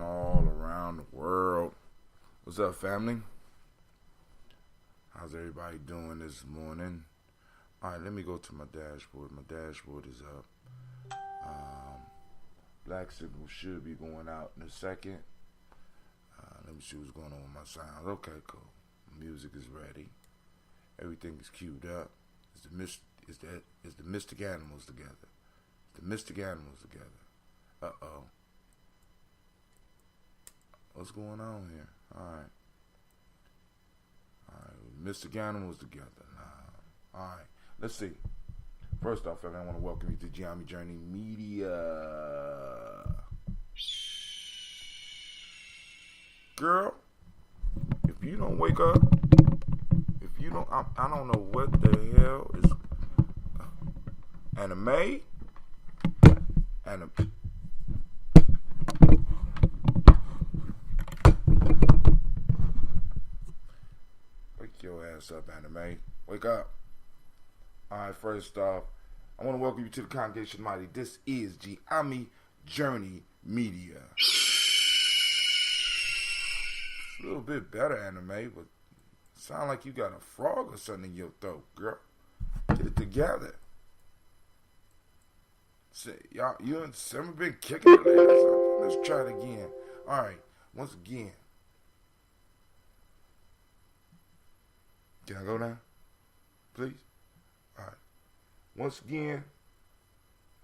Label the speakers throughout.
Speaker 1: all around the world. What's up, family? How's everybody doing this morning? All right, let me go to my dashboard. My dashboard is up. Black signal should be going out in a second. Let me see what's going on with my sound. Okay, cool. Music is ready. Everything is queued up. It's the mystic animals together. The mystic animals together. Uh-oh. What's going on here? Alright. Mystic animals together. Alright. Let's see. First off, I want to welcome you to Gye-Nyame Journey Media. Girl, if you don't wake up, I don't know what the hell is anime. Wake your ass up, anime. Wake up. Alright, first off, I want to welcome you to the Congregation Mighty. This is Gye-Nyame Journey Media. A little bit better, anime, but sound like you got a frog or something in your throat, girl. Get it together. Say, y'all, you and Simmer been kicking it lately. Let's try it again. All right, once again. Can I go now, please? All right. Once again,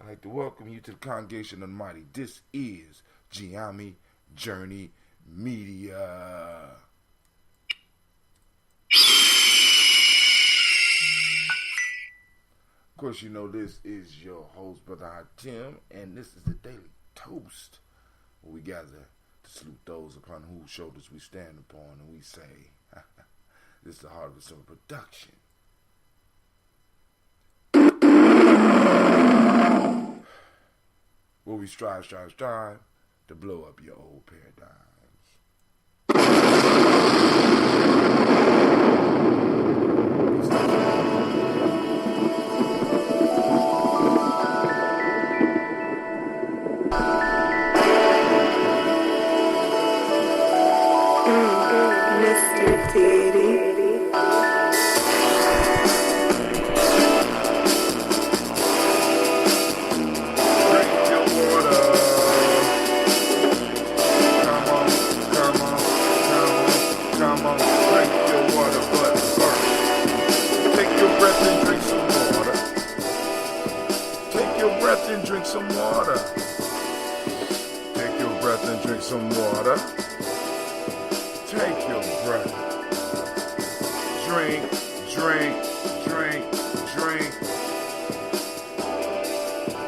Speaker 1: I'd like to welcome you to the Congregation of the Mighty. This is Gye-Nyame Journey Media. Of course, you know this is your host, Brother Tim, and this is the Daily Toast, where we gather to salute those upon whose shoulders we stand upon, and we say, this is the Heart of a Simple production. Where we strive to blow up your old paradigms.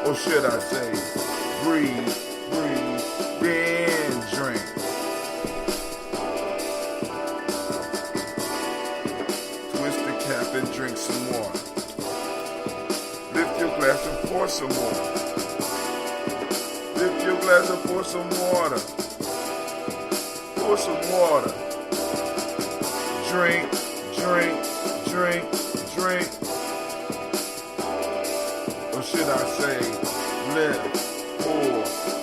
Speaker 1: Or should I say, breathe, then drink. Twist the cap and drink some more. Lift your glass and pour some more. Lift your glass and pour some water. Pour some water. Drink. Or should I say, lift, pour,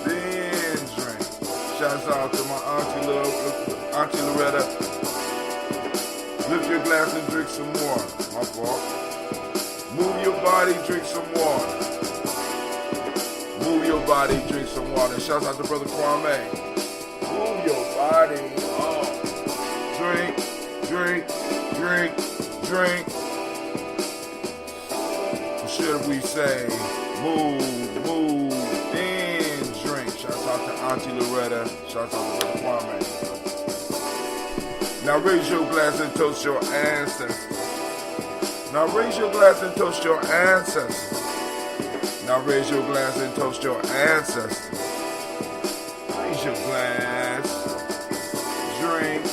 Speaker 1: then drink. Shouts out to my Auntie Loretta. Lift your glass and drink some water. My fault. Move your body, drink some water. Move your body, drink some water. Shouts out to Brother Kwame. Move your body. Oh. Drink. Or should we say, move, then drink. Shouts out to Auntie Loretta. Shouts out to Brother Kwame. Now raise your glass and toast your ancestors. Now raise your glass and toast your ancestors. Now raise your glass and toast your ancestors. Raise your glass. Drink.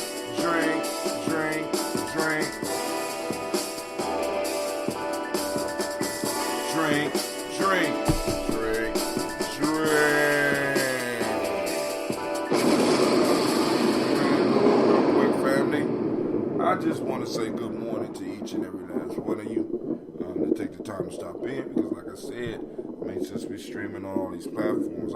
Speaker 1: Quick family, I just want to say good morning to each and every last one of you. To take the time to stop in, because like I said, since we're streaming on all these platforms,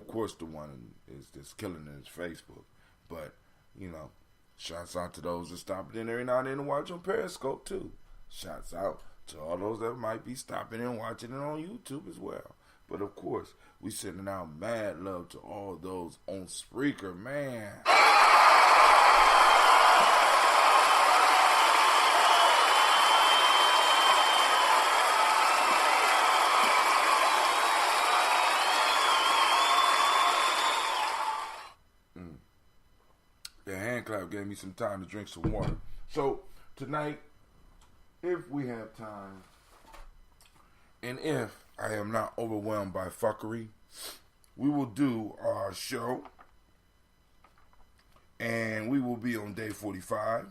Speaker 1: course, the one is that's killing it is Facebook. But, you know, shouts out to those that stop in every now and then to watch on Periscope, too. Shouts out to all those that might be stopping and watching it on YouTube as well. But, of course, we sending out mad love to all those on Spreaker, man. The hand clap gave me some time to drink some water. So, tonight, if we have time, and if I am not overwhelmed by fuckery, we will do our show, and we will be on day 45.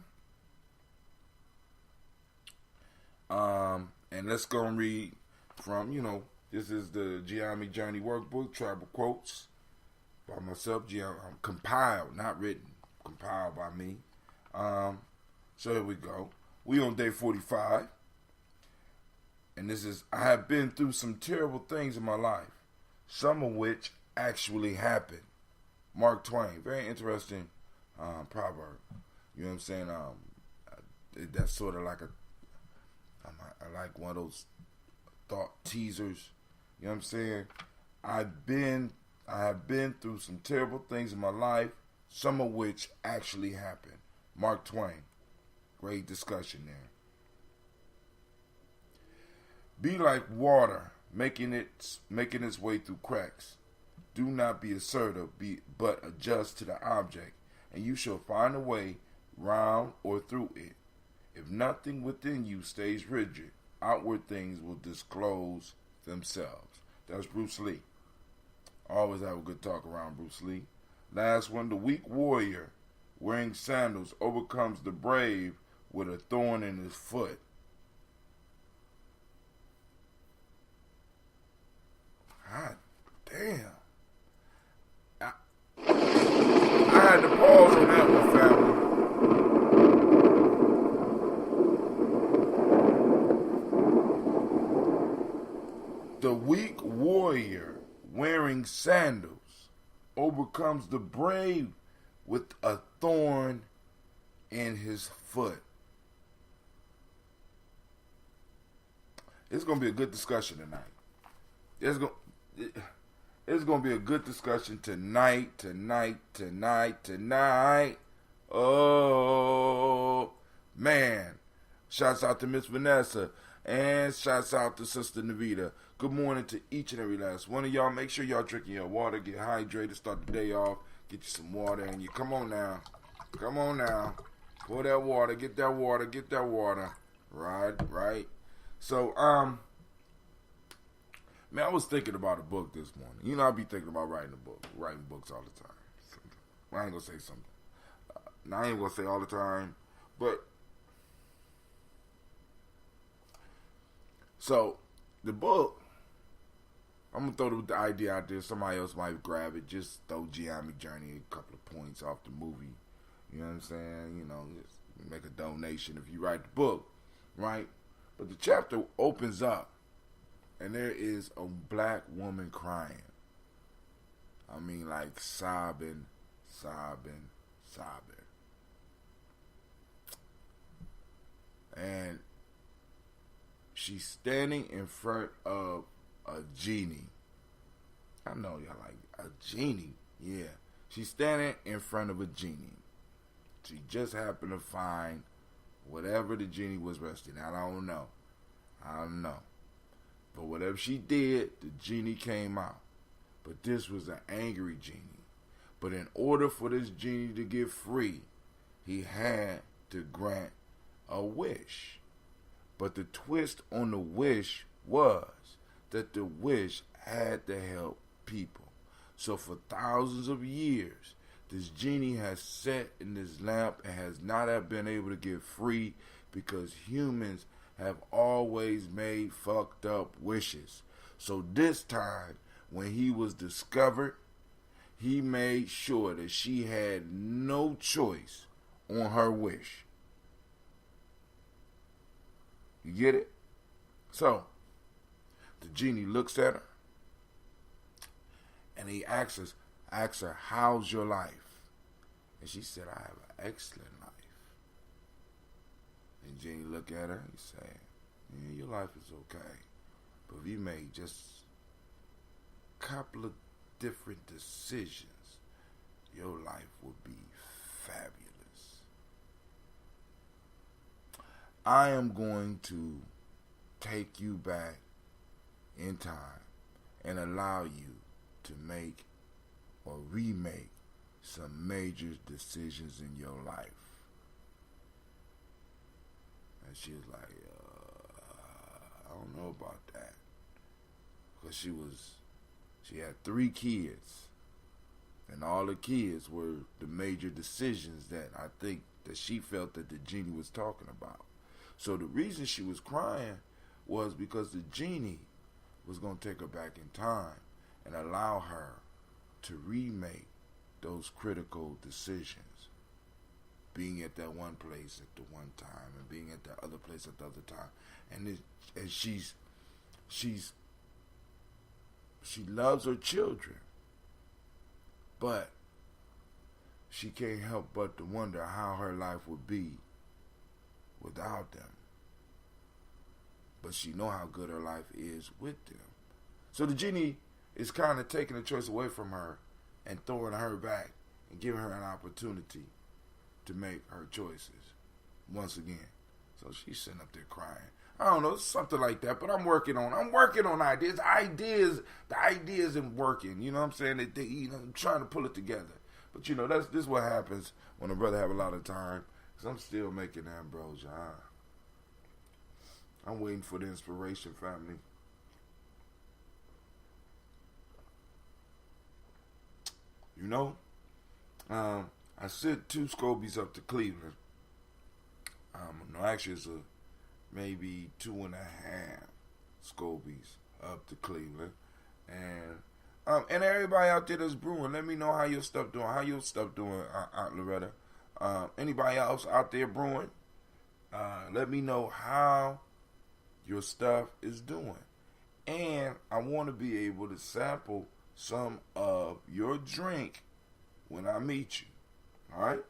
Speaker 1: And let's go and read from, this is the Gye-Nyame Journey Workbook, Tribal Quotes, by myself, compiled, not written, compiled by me. So here we go. We on day 45. And this is, I have been through some terrible things in my life, some of which actually happened. Mark Twain, very interesting proverb. You know what I'm saying? That's sort of like I like one of those thought teasers. You know what I'm saying? I have been through some terrible things in my life, some of which actually happened. Mark Twain. Great discussion there. Be like water, making its way through cracks. Do not be assertive, but adjust to the object, and you shall find a way round or through it. If nothing within you stays rigid, outward things will disclose themselves. That's Bruce Lee. Always have a good talk around Bruce Lee. Last one, the weak warrior wearing sandals overcomes the brave with a thorn in his foot. God damn. I had to pause on that one, family. The weak warrior wearing sandals overcomes the brave with a thorn in his foot. It's going to be a good discussion tonight. It's going to be a good discussion tonight. Oh, man. Shouts out to Miss Vanessa. And shouts out to Sister Navita. Good morning to each and every last one of y'all. Make sure y'all drinking your water. Get hydrated. Start the day off. Get you some water. And you come on now. Pour that water. Get that water. Right. So, man, I was thinking about a book this morning. I be thinking about writing books all the time. I ain't gonna say something. Now, I ain't gonna say all the time, but so the book, I'm gonna throw the idea out there. Somebody else might grab it. Just throw Gye-Nyame Journey a couple of points off the movie. You know what I'm saying? Just make a donation if you write the book, right? But the chapter opens up. And there is a black woman crying. I mean, like sobbing. And she's standing in front of a genie. I know y'all like a genie. Yeah. She's standing in front of a genie. She just happened to find whatever the genie was resting. I don't know. But whatever she did, the genie came out. But this was an angry genie. But in order for this genie to get free, he had to grant a wish. But the twist on the wish was that the wish had to help people. So for thousands of years, this genie has sat in this lamp and has not been able to get free because humans have always made fucked up wishes. So this time, when he was discovered, he made sure that she had no choice on her wish. You get it? So, the genie looks at her, And he asked her, how's your life? And she said, I have an excellent life. And Genie looked at her and said, yeah, your life is okay. But if you made just a couple of different decisions, your life would be fabulous. I am going to take you back in time and allow you to make or remake some major decisions in your life. And she was like, I don't know about that. Because she had 3 kids. And all the kids were the major decisions that I think that she felt that the genie was talking about. So the reason she was crying was because the genie was going to take her back in time and allow her to remake those critical decisions. Being at that one place at the one time and being at that other place at the other time. And she loves her children. But she can't help but to wonder how her life would be without them. But she know how good her life is with them. So the genie is kind of taking the choice away from her and throwing her back and giving her an opportunity to make her choices once again. So she's sitting up there crying. I don't know, something like that. But I'm working on ideas. The ideas ain't working. You know what I'm saying? I'm trying to pull it together. But this is what happens when a brother have a lot of time. Because I'm still making ambrosia. I'm waiting for the inspiration, family. I sent 2 scobies up to Cleveland. Actually, it's maybe 2.5 scobies up to Cleveland. And everybody out there that's brewing, let me know how your stuff doing. How your stuff doing, Aunt Loretta? Anybody else out there brewing? Let me know how your stuff is doing. And I want to be able to sample some of your drink when I meet you. All right?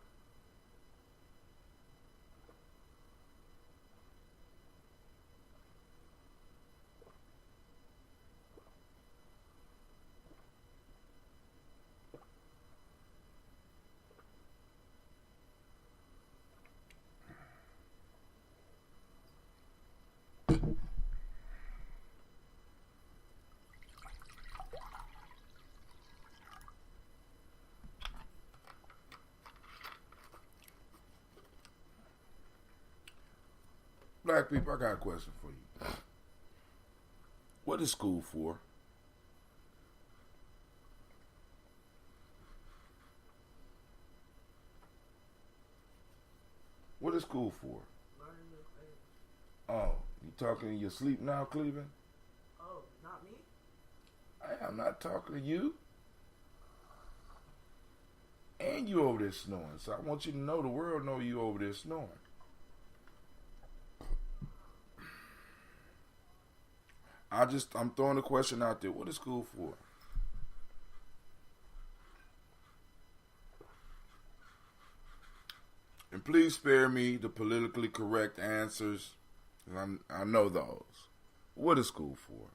Speaker 1: Black people, I got a question for you. What is school for? What is school for?
Speaker 2: Learning new things.
Speaker 1: Oh, you talking in your sleep now, Cleveland?
Speaker 2: Oh, not me?
Speaker 1: I'm not talking to you. And you over there snoring. So I want you to know, the world know you over there snoring. I'm throwing a question out there. What is school for? And please spare me the politically correct answers. I know those. What is school for?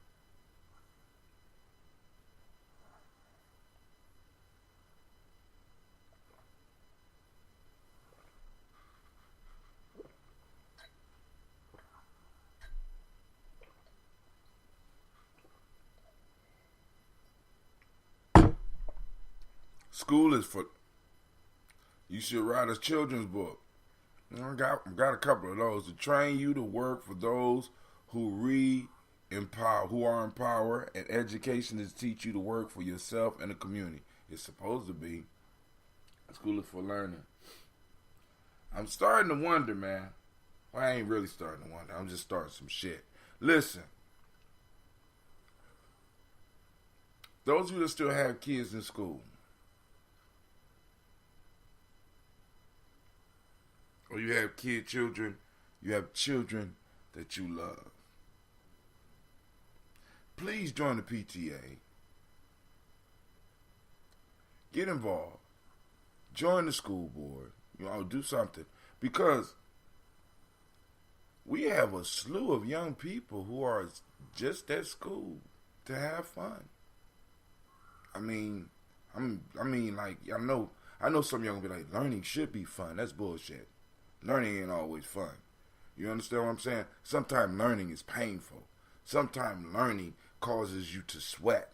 Speaker 1: School is for, you should write a children's book. I got a couple of those. To train you to work for those who are empowered, and education is to teach you to work for yourself and the community. It's supposed to be. School is for learning. I'm starting to wonder, man. Well, I ain't really starting to wonder. I'm just starting some shit. Listen. Those of you that still have kids in school, or you have children, you have children that you love, please join the PTA. Get involved. Join the school board. Do something. Because we have a slew of young people who are just at school to have fun. I mean, like, I know some young people be like, learning should be fun. That's bullshit. Learning ain't always fun. You understand what I'm saying? Sometimes learning is painful. Sometimes learning causes you to sweat.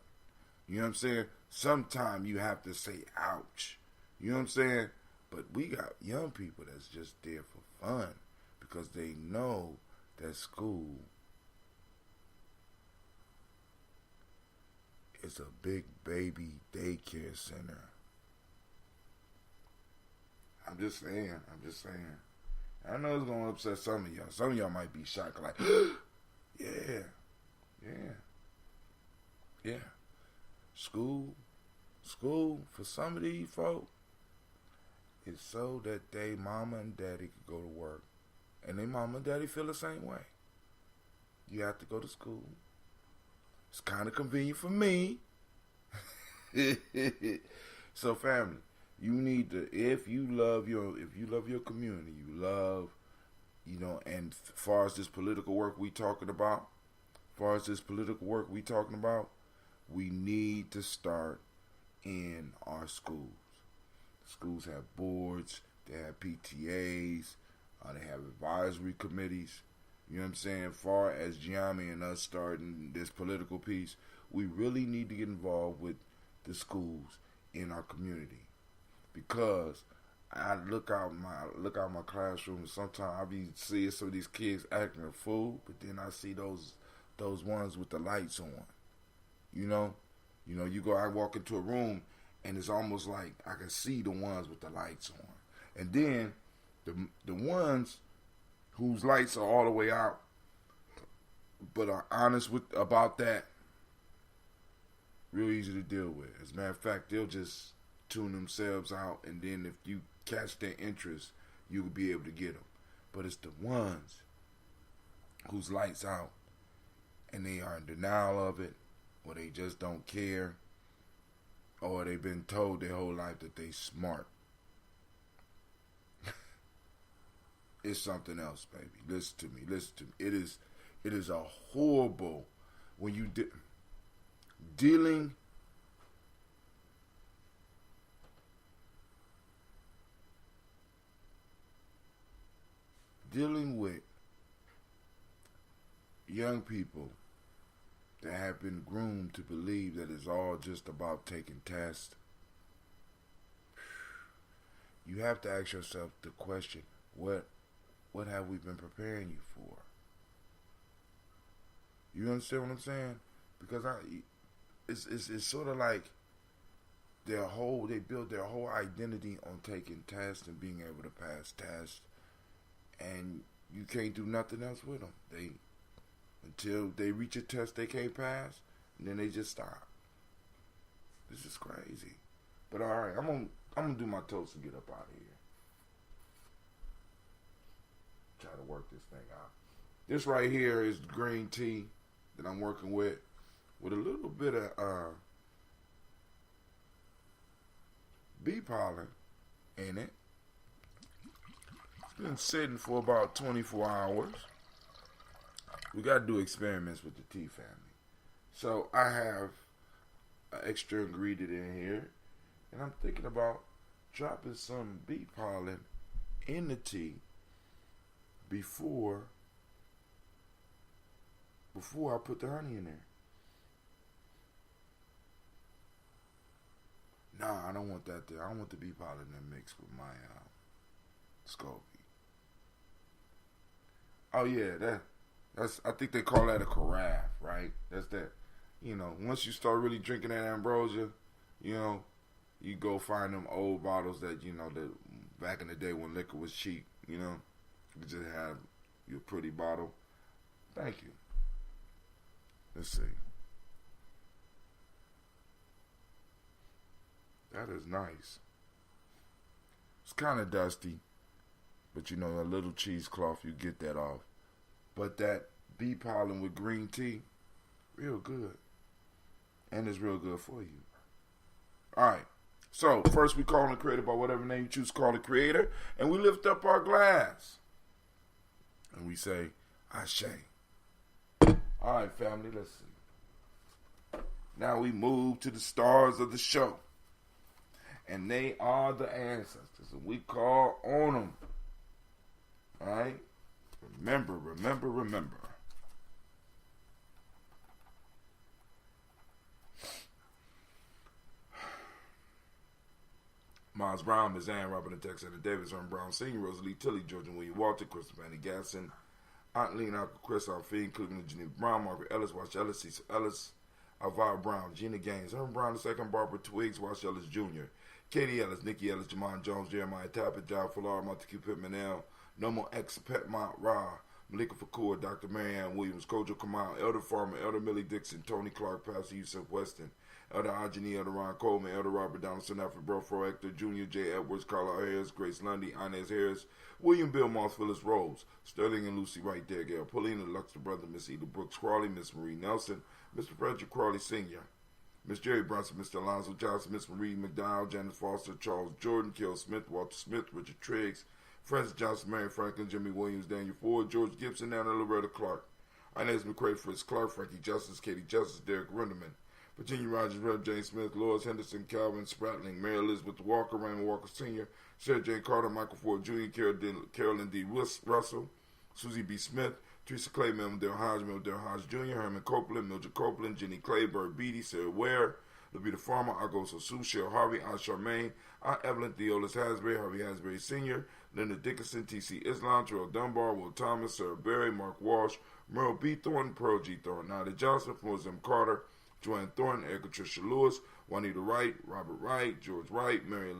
Speaker 1: You know what I'm saying? Sometimes you have to say, ouch. You know what I'm saying? But we got young people that's just there for fun because they know that school is a big baby daycare center. I'm just saying. I know it's going to upset some of y'all. Some of y'all might be shocked like, yeah. School, for some of these folk, is so that they mama and daddy could go to work. And they mama and daddy feel the same way. You have to go to school. It's kind of convenient for me. So family, you need to, if you love your community, and as far as this political work we talking about, we need to start in our schools. Schools have boards, they have PTAs, they have advisory committees. You know what I'm saying? As far as Gye-Nyame and us starting this political piece, we really need to get involved with the schools in our community. Because I look out my classroom and sometimes I be seeing some of these kids acting a fool, but then I see those ones with the lights on. I walk into a room and it's almost like I can see the ones with the lights on. And then the ones whose lights are all the way out but are honest about that, real easy to deal with. As a matter of fact, they'll just tune themselves out, and then if you catch their interest, you'll be able to get them. But it's the ones whose lights out and they are in denial of it, or they just don't care, or they've been told their whole life that they smart. It's something else, baby. Listen to me. It is a horrible when you dealing with young people that have been groomed to believe that it's all just about taking tests. You have to ask yourself the question, what have we been preparing you for? You understand what I'm saying? Because it's sort of like they build their whole identity on taking tests and being able to pass tests, and you can't do nothing else with them. Until they reach a test they can't pass, and then they just stop. This is crazy. But all right, I'm gonna do my toast and get up out of here. Try to work this thing out. This right here is green tea that I'm working with a little bit of bee pollen in it. It's been sitting for about 24 hours. We got to do experiments with the tea family. So I have an extra ingredient in here, and I'm thinking about dropping some bee pollen in the tea before I put the honey in there. Nah, I don't want that there. I don't want the bee pollen to mix with my Scoby. Oh yeah, that's I think they call that a carafe, right? That's that. Once you start really drinking that ambrosia, you go find them old bottles that that back in the day when liquor was cheap. You just have your pretty bottle. Thank you. Let's see. That is nice. It's kind of dusty, but a little cheesecloth, you get that off. But that bee pollen with green tea, real good. And it's real good for you. Alright, So, first we call on the Creator by whatever name you choose to call the Creator, and we lift up our glass. And we say, Ashe. All right, family, let's see. Now we move to the stars of the show. And they are the ancestors, and we call on them. All right? Remember, remember, remember. Miles Brown, Ms. Ann, Robert and Texas Davis, Ern Brown Sr., Rosalie Tilley, Georgia William Walter, Christopher Annie Gasson, Aunt Lean, Uncle Chris, Alfine, Cleveland, Geneva Brown, Margaret Ellis, Wash Ellis, Cecil Ellis, Alvaro Brown, Gina Gaines, Ern Brown II, Barbara Twiggs, Wash Ellis Jr., Katie Ellis, Nikki Ellis, Jamon Jones, Jeremiah Tappet, John Fuller, Montague Pittman L, Nomo X, Petmont Ra, Malika Fakour, Dr. Marianne Williams, Kojo Kamal, Elder Farmer, Elder Millie Dixon, Tony Clark, Pastor Yusuf Weston, Elder Ajani, Elder Ron Coleman, Elder Robert Donaldson, Alfred Brofro, Hector Jr., J. Edwards, Carla Harris, Grace Lundy, Inez Harris, William Bill Moss, Phyllis Rose, Sterling and Lucy Wright, there, Gail Paulina, Luxor Brother, Miss Eda Brooks Crawley, Miss Marie Nelson, Mr. Frederick Crawley Sr., Miss Jerry Brunson, Mr. Alonzo Johnson, Miss Marie McDowell, Janice Foster, Charles Jordan, Kel Smith, Walter Smith, Richard Triggs, Francis Johnson, Mary Franklin, Jimmy Williams, Daniel Ford, George Gibson, Anna Loretta Clark, Inez McCray, Fritz Clark, Frankie Justice, Katie Justice, Derek Renderman, Virginia Rogers, Rev. James Smith, Lois Henderson, Calvin Spratling, Mary Elizabeth Walker, Raymond Walker Sr., Sarah J. Carter, Michael Ford Jr., Carolyn D. Russell, Susie B. Smith, Teresa Clay, Dale Hodge Jr., Herman Copeland, Mildred Copeland, Jenny Clay, Bird Beatty, Sarah Ware, Levita Farmer, Argoso Sue, Cheryl Harvey, Aunt Charmaine, Aunt Evelyn, Theolis Hasbury, Harvey Hasbury Sr., Linda Dickinson, T.C. Islam, Terrell Dunbar, Will Thomas, Sarah Berry, Mark Walsh, Merle B. Thornton, Pearl G. Thornton, Nadia Johnson, Florence M. Carter, Joanne Thornton, Erica Tricia Lewis, Juanita Wright, Robert Wright, George Wright, Mary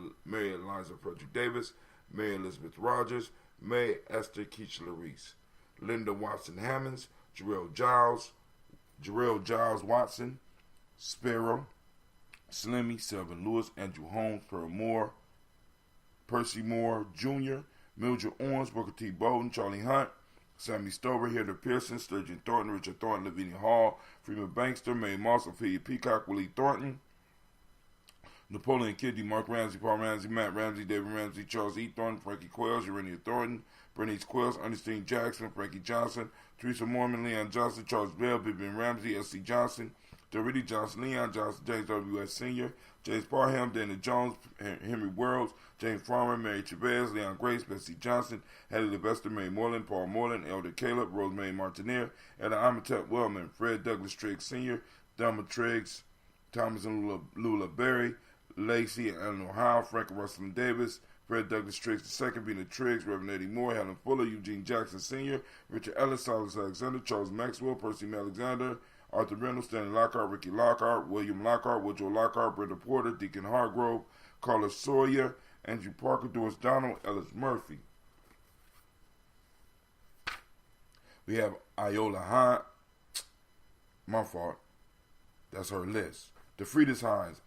Speaker 1: Eliza Frederick Davis, Mary Elizabeth Rogers, May Esther Keach Reese, Linda Watson Hammonds, Jarrell Giles Watson, Sparrow, Slimmy, Selvin Lewis, Andrew Holmes, Pearl Moore, Percy Moore Jr., Mildred Owens, Booker T. Bowden, Charlie Hunt, Sammy Stover, Heather Pearson, Sturgeon Thornton, Richard Thornton, Lavinia Hall, Freeman Bankster, Mae Moss, Ophelia Peacock, Willie Thornton, Napoleon Kiddy, Mark Ramsey, Paul Ramsey, Matt Ramsey, David Ramsey, Charles E. Thornton, Frankie Quells, Urania Thornton, Bernice Quells, Ernestine Jackson, Frankie Johnson, Teresa Mormon, Leon Johnson, Charles Bell, Vivian Ramsey, S.C. Johnson, Dorothy Johnson, Leon Johnson, James W.S. Sr., James Parham, Dana Jones, Henry Worlds, James Farmer, Mary Chavez, Leon Grace, Bessie Johnson, Hattie Levester, Mary Moreland, Paul Moreland, Elder Caleb, Rosemary Martineer, Elder Amitep Wellman, Fred Douglas Triggs Sr., Delma Triggs, Thomas and Lula Berry, Lacey and Eleanor Howe, Frank Russell and Davis, Fred Douglas Triggs II, Vina Triggs, Reverend Eddie Moore, Helen Fuller, Eugene Jackson Sr., Richard Ellis, Silas Alexander, Charles Maxwell, Percy Alexander, Arthur Reynolds, Stanley Lockhart, Ricky Lockhart, William Lockhart, Woodrow Lockhart, Brenda Porter, Deacon Hargrove, Carla Sawyer, Andrew Parker, Doris Donald, Ellis Murphy. We have Iola Hines. My fault. That's her list. DeFridas Hines,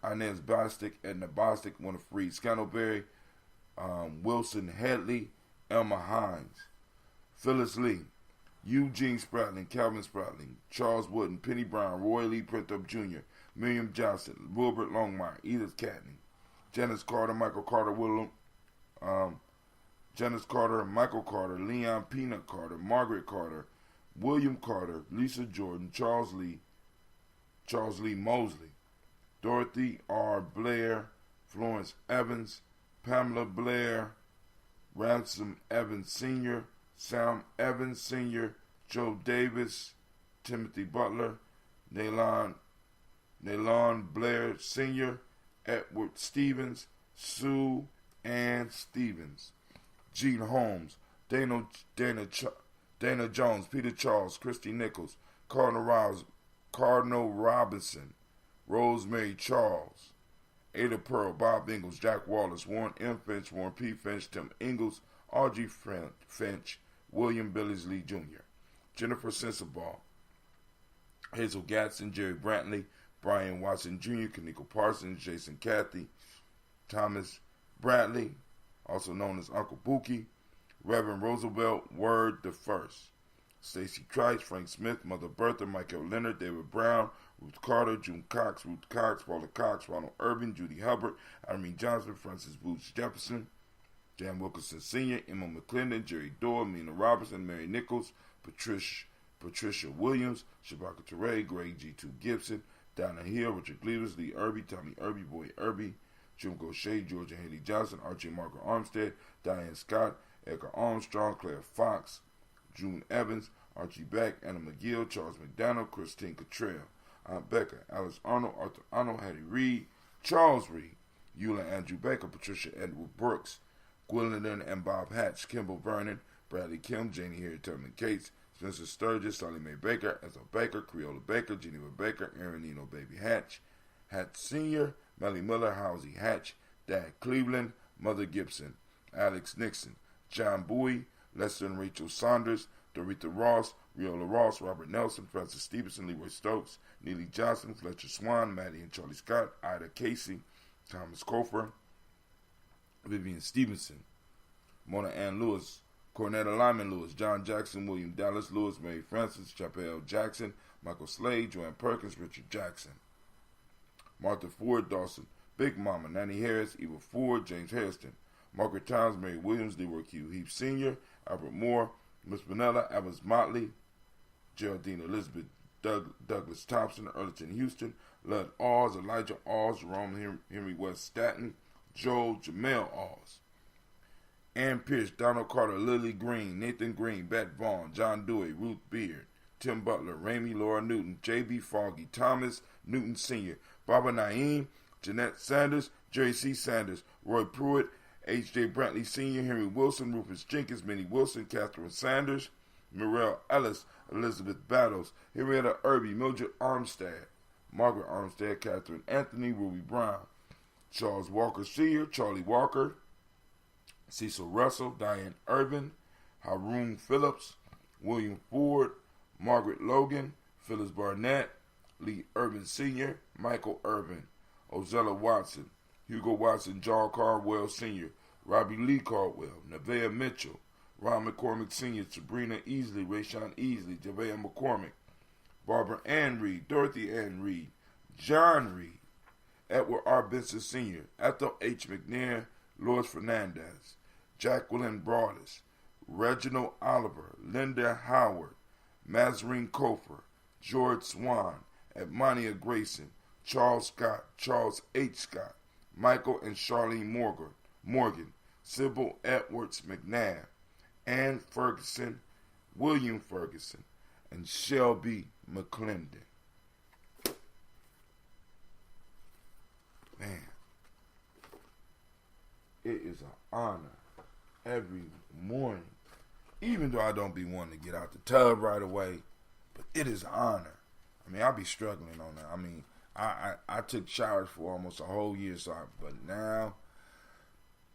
Speaker 1: Inez Bostic, Edna Bostic, Winifred Freed Scantleberry, Wilson Headley, Elma Hines, Phyllis Lee, Eugene Spratling, Calvin Spratling, Charles Wooden, Penny Brown, Roy Lee Printup Jr., Miriam Johnson, Wilbert Longmire, Edith Catney, Janice Carter, Michael Carter, Janice Carter, Michael Carter, Leon Peanut Carter, Margaret Carter, William Carter, Lisa Jordan, Charles Lee Mosley, Dorothy R. Blair, Florence Evans, Pamela Blair, Ransom Evans Sr., Sam Evans Sr., Joe Davis, Timothy Butler, Nalon Blair Sr., Edward Stevens, Sue Ann Stevens, Gene Holmes, Dana Jones, Peter Charles, Christy Nichols, Cardinal Robinson, Rosemary Charles, Ada Pearl, Bob Ingalls, Jack Wallace, Warren M. Finch, Warren P. Finch, Tim Ingalls, Audrey Finch, William Billingsley Jr., Jennifer Sensabaugh, Hazel Gatson, Jerry Brantley, Brian Watson Jr., Kaniko Parsons, Jason Cathy, Thomas Brantley, also known as Uncle Bookie, Reverend Roosevelt Word the First, Stacy Trice, Frank Smith, Mother Bertha, Michael Leonard, David Brown, Ruth Carter, June Cox, Ruth Cox, Paula Cox, Ronald Urban, Judy Hubbard, Irene Johnson, Francis Boots Jefferson, Jan Wilkinson Sr., Emma McClendon, Jerry Dorr, Mina Robertson, Mary Nichols, Patricia Williams, Shabaka Teray, Greg G2 Gibson, Donna Hill, Richard Cleavers, Lee Irby, Tommy Irby, Boy Irby, Jim Gaucher, Georgia Haley Johnson, Archie Margaret Armstead, Diane Scott, Edgar Armstrong, Claire Fox, June Evans, Archie Beck, Anna McGill, Charles McDonald, Christine Cottrell, Aunt Becca, Alice Arnold, Arthur Arnold, Hattie Reed, Charles Reed, Eula Andrew Baker, Patricia Edward Brooks, Gwendolyn and Bob Hatch, Kimball Vernon, Bradley Kim, Janie Harry Tubman Cates, Spencer Sturgis, Sally Mae Baker, Ethel Baker, Creola Baker, Geneva Baker, Aaron Nino Baby Hatch, Hatch Sr., Melly Miller, Housie Hatch, Dad Cleveland, Mother Gibson, Alex Nixon, John Bowie, Lester and Rachel Saunders, Dorita Ross, Riola Ross, Robert Nelson, Francis Stevenson, Leroy Stokes, Neely Johnson, Fletcher Swan, Maddie and Charlie Scott, Ida Casey, Thomas Kofer, Vivian Stevenson, Mona Ann Lewis, Cornetta Lyman Lewis, John Jackson, William Dallas Lewis, Mary Francis, Chappelle Jackson, Michael Slade, Joanne Perkins, Richard Jackson, Martha Ford Dawson, Big Mama, Nanny Harris, Eva Ford, James Hairston, Margaret Towns, Mary Williams, Leroy Q. Heath Sr., Albert Moore, Miss Vanilla, Evans Motley, Geraldine Elizabeth Douglas Thompson, Erleton Houston, Lud Oz, Elijah Oz, Jerome Henry West Staton, Joel Jamel Oz, Ann Pierce, Donald Carter, Lily Green, Nathan Green, Bet Vaughn, John Dewey, Ruth Beard, Tim Butler, Ramey Laura Newton, J.B. Foggy, Thomas Newton Sr., Barbara Naeem, Jeanette Sanders, Jerry C. Sanders, Roy Pruitt, H.J. Brantley Sr., Henry Wilson, Rufus Jenkins, Minnie Wilson, Catherine Sanders, Mirelle Ellis, Elizabeth Battles, Henrietta Irby, Mildred Armstead, Margaret Armstead, Catherine Anthony, Ruby Brown, Charles Walker Sr., Charlie Walker, Cecil Russell, Diane Urban, Haroon Phillips, William Ford, Margaret Logan, Phyllis Barnett, Lee Urban Sr., Michael Urban, Ozella Watson, Hugo Watson, John Caldwell Sr., Robbie Lee Caldwell, Nevaeh Mitchell, Ron McCormick Sr., Sabrina Easley, Rayshawn Easley, Javea McCormick, Barbara Ann Reed, Dorothy Ann Reed, John Reed, Edward R. Benson Sr., Ethel H. McNair, Lois Fernandez, Jacqueline Broadus, Reginald Oliver, Linda Howard, Mazarine Kofer, George Swan, Edmonia Grayson, Charles Scott, Charles H. Scott, Michael and Charlene Morgan, Sybil Edwards McNabb, Ann Ferguson, William Ferguson, and Shelby McClendon. Man, it is an honor every morning, even though I don't be wanting to get out the tub right away, but it is an honor. I mean, I'll be struggling on that. I mean, I took showers for almost a whole year, but now,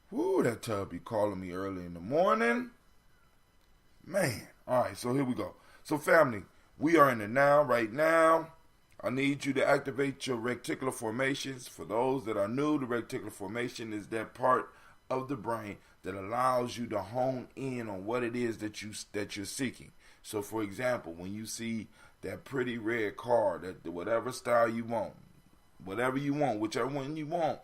Speaker 1: whoo, that tub be calling me early in the morning. Man, all right, so here we go. So family, we are in the now, right now. I need you to activate your reticular formations. For those that are new, the reticular formation is that part of the brain that allows you to hone in on what it is that you're seeking. So, for example, when you see that pretty red car, that whatever style you want, whichever one you want,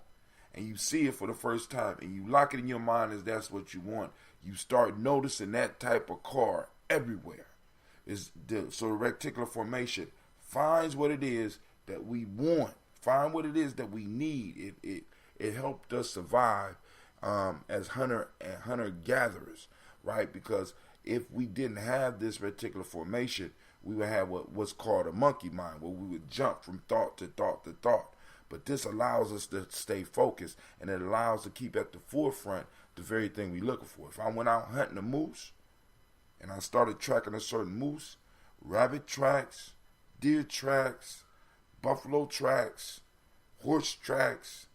Speaker 1: and you see it for the first time, and you lock it in your mind as that's what you want, you start noticing that type of car everywhere. So the reticular formation finds what it is that we want, find what it is that we need. It helped us survive as hunter gatherers, right? Because if we didn't have this reticular formation, we would have what's called a monkey mind, where we would jump from thought to thought to thought. But this allows us to stay focused, and it allows us to keep at the forefront the very thing we're looking for. If I went out hunting a moose, and I started tracking a certain moose, rabbit tracks, deer tracks, buffalo tracks, horse tracks,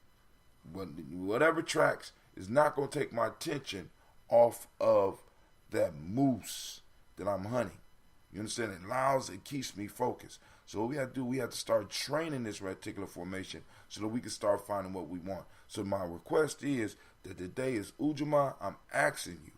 Speaker 1: whatever tracks is not going to take my attention off of that moose that I'm hunting. You understand? It keeps me focused. So what we have to do, we have to start training this reticular formation so that we can start finding what we want. So my request is that today is Ujamaa. I'm asking you,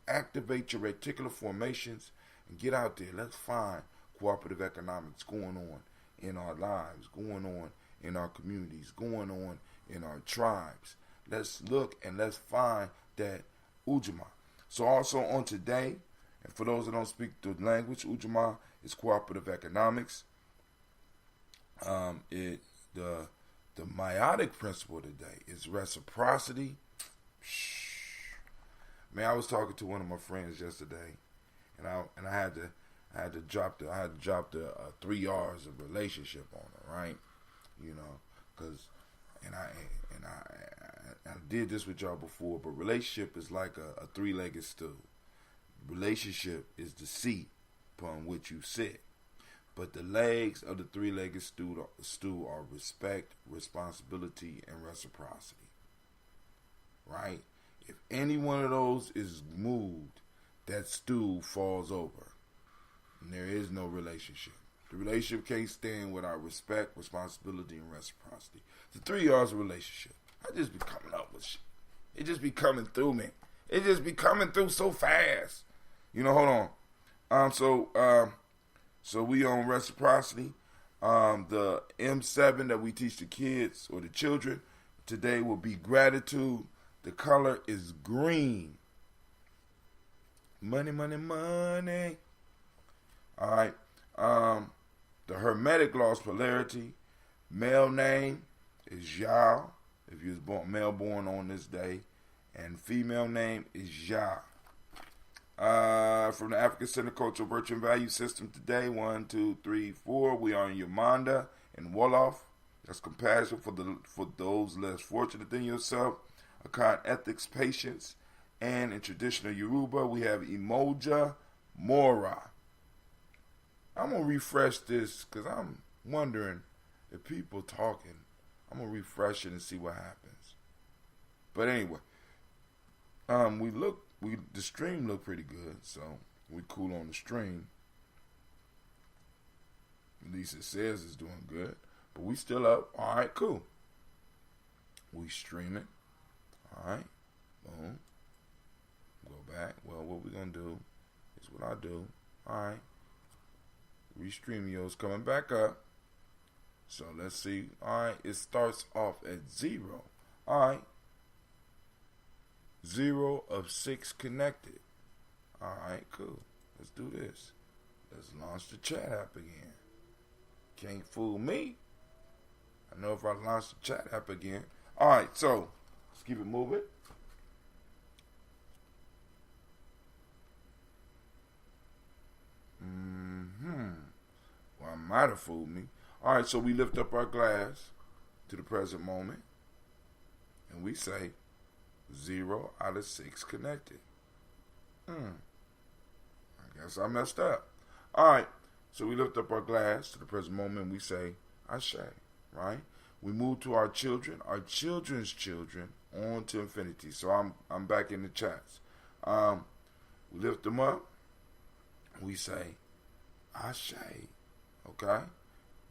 Speaker 1: activate your reticular formations and get out there. Let's find cooperative economics going on in our lives, going on in our communities, going on in our tribes. Let's look and let's find that Ujamaa. So also on today, and for those that don't speak the language, Ujamaa is cooperative economics. The meiotic principle today is reciprocity. Man, I was talking to one of my friends yesterday, and I had to drop the 3 R's of relationship on her, right? You know, because I did this with y'all before, but relationship is like a 3-legged stool. Relationship is the seat upon which you sit. But the legs of the 3-legged stool are respect, responsibility, and reciprocity. Right? If any one of those is moved, that stool falls over. And there is no relationship. The relationship can't stand without respect, responsibility, and reciprocity. The 3 R's of relationship. I just be coming up with shit. It just be coming through me. It just be coming through so fast. You know, hold on. So we on reciprocity. The M7 that we teach the kids or the children today will be gratitude. The color is green. Money, money, money. All right. The hermetic law's polarity. Male name is Yao, if you was male born on this day, and female name is Ya. From the African Center Cultural Virtue and Value System today, 1, 2, 3, 4. We are in Yamanda and Wolof. That's compassion for those less fortunate than yourself. Akan ethics, patience, and in traditional Yoruba we have Imoja Mora. I'm gonna refresh this because I'm wondering if people talking. I'm gonna refresh it and see what happens. But anyway, the stream look pretty good, so we cool on the stream. At least it says it's doing good, but we still up. All right, cool. We streaming. All right, boom. Go back. Well, what we gonna do is what I do. All right, Restreamio's coming back up. So let's see. All right, it starts off at 0. All right. 0 of 6 connected. Alright, cool. Let's do this. Let's launch the chat app again. Can't fool me. I know if I launch the chat app again. Alright, so let's keep it moving. Well, I might have fooled me. Alright, so we lift up our glass to the present moment. And we say 0 out of 6 connected. I guess I messed up. Alright, so we lift up our glass to the present moment and we say, Ashe, right? We move to our children, our children's children, on to infinity. So I'm back in the chats. We lift them up, we say, Ashe, okay?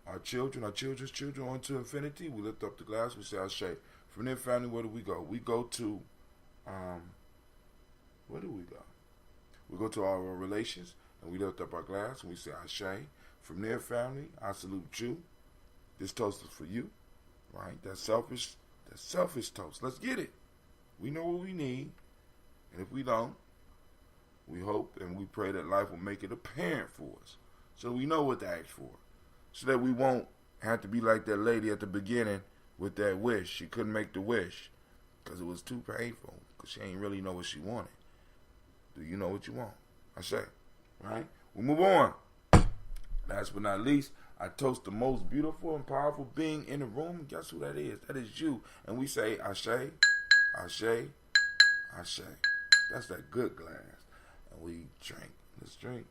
Speaker 1: Our children, our children's children, on to infinity. We lift up the glass, we say, Ashe. From their family, where do we go? We go to, where do we go? We go to our relations, and we lift up our glass, and we say, Ashe. From their family, I salute you. This toast is for you, right? That's selfish toast. Let's get it. We know what we need, and if we don't, we hope and we pray that life will make it apparent for us, so we know what to ask for, so that we won't have to be like that lady at the beginning with that wish. She couldn't make the wish because it was too painful, because she ain't really know what she wanted. Do you know what you want? I say, right? We move on. Last but not least, I toast the most beautiful and powerful being in the room. Guess who that is? That is you. And we say, Ashe, Ashe, Ashe. That's that good glass. And we drink. Let's drink.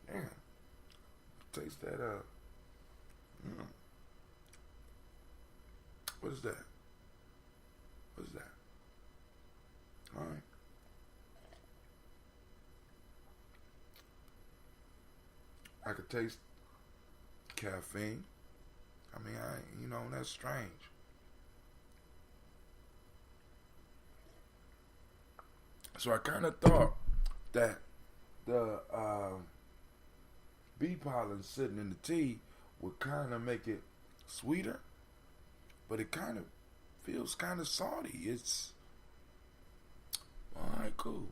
Speaker 1: Damn. Taste that up. What is that? What is that? All right. I could taste caffeine. I mean, that's strange. So I kind of thought that the bee pollen sitting in the tea would kind of make it sweeter, but it kind of feels kind of salty. It's all right, cool.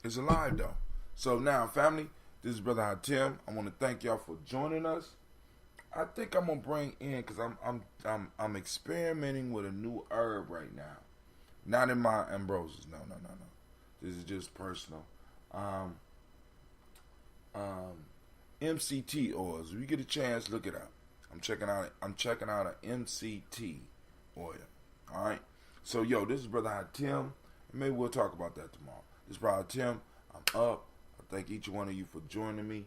Speaker 1: It's alive though. So now, family, this is Brother Hatim. I want to thank y'all for joining us. I think I'm gonna bring in because I'm experimenting with a new herb right now. Not in my ambrosias. No. This is just personal. MCT oils. If you get a chance, look it up. I'm checking out an MCT oil. All right. So yo, this is Brother Hatim. Maybe we'll talk about that tomorrow. This is Brother Hatim. I'm up. I thank each one of you for joining me,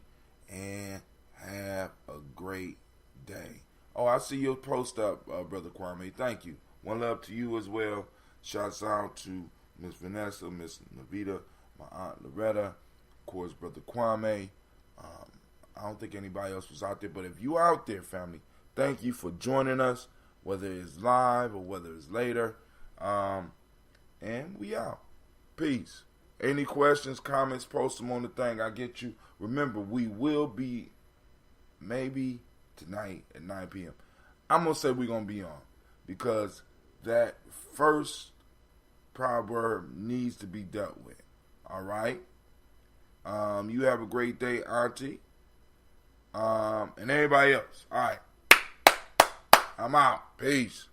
Speaker 1: and have a great day. Oh, I see your post up, Brother Kwame. Thank you. One love to you as well. Shouts out to Miss Vanessa, Miss Navita, my Aunt Loretta, of course, Brother Kwame. I don't think anybody else was out there, but if you out there, family, thank you for joining us, whether it's live or whether it's later. And we out. Peace. Any questions, comments, post them on the thing. I get you. Remember, we will be maybe tonight at 9 p.m. I'm going to say we're going to be on because that first proverb needs to be dealt with. All right? You have a great day, Auntie. And everybody else. All right. I'm out. Peace.